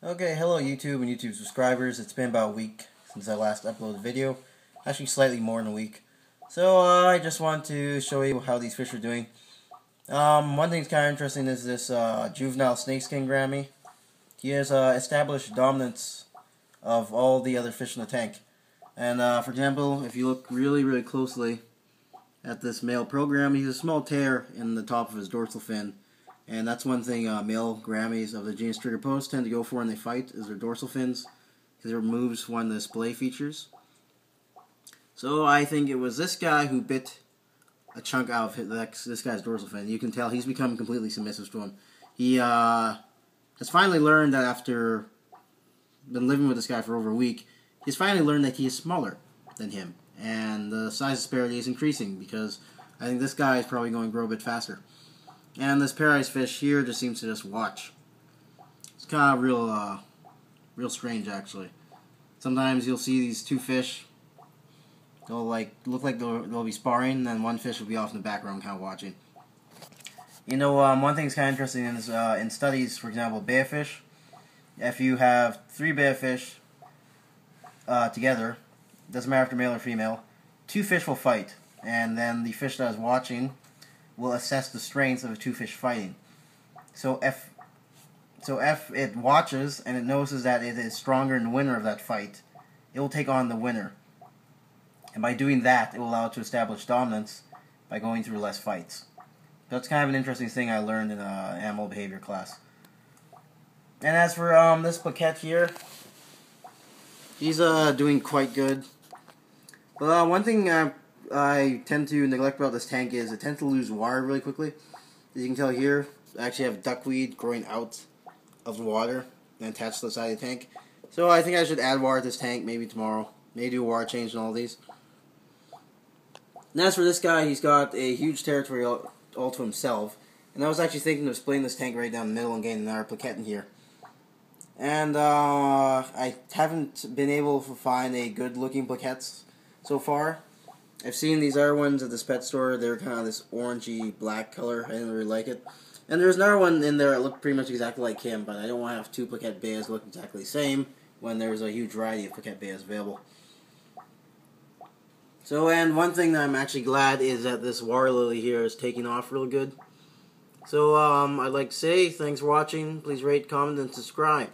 Okay, hello YouTube and YouTube subscribers. It's been about a week since I last uploaded a video. Actually, slightly more than a week. So, I just want to show you how these fish are doing. One thing that's kind of interesting is this juvenile snakeskin Gourami. He has established dominance of all the other fish in the tank. And, for example, if you look really closely at this male program, he has a small tear in the top of his dorsal fin. And that's one thing male Gouramis of the genus Triggerpost tend to go for when they fight, is their dorsal fins, because it removes one of the display features. So I think it was this guy who bit a chunk out of this guy's dorsal fin. You can tell he's become completely submissive to him. He has finally learned that after been living with this guy for over a week, he's finally learned that he is smaller than him. And the size disparity is increasing because I think this guy is probably going to grow a bit faster. And this paradise fish here just seems to just watch. It's kind of real strange actually. Sometimes you'll see these two fish. They'll look like they'll be sparring, and then one fish will be off in the background kind of watching. You know, one thing that's kind of interesting is in studies, for example, bear fish. If you have 3 bear fish together, doesn't matter if they're male or female, 2 fish will fight, and then the fish that is watching will assess the strengths of the 2 fish fighting. So if it watches and it notices that it is stronger than the winner of that fight, it will take on the winner. And by doing that, it will allow it to establish dominance by going through less fights. That's kind of an interesting thing I learned in animal behavior class. And as for this plaquette here, he's doing quite good. But one thing I tend to neglect about this tank is it tends to lose water really quickly. As you can tell here, I actually have duckweed growing out of the water and attached to the side of the tank. So I think I should add water to this tank maybe tomorrow. Maybe do a water change on all these. And as for this guy, he's got a huge territory all to himself. And I was actually thinking of splitting this tank right down the middle and getting another plaquette in here. And I haven't been able to find a good looking plaquettes so far. I've seen these other ones at this pet store. They're kind of this orangey black color. I didn't really like it. And there's another one in there that looked pretty much exactly like him, but I don't want to have 2 plaquette bears look exactly the same when there's a huge variety of plaquette bears available. So, and one thing that I'm actually glad is that this water lily here is taking off real good. So, I'd like to say thanks for watching. Please rate, comment, and subscribe.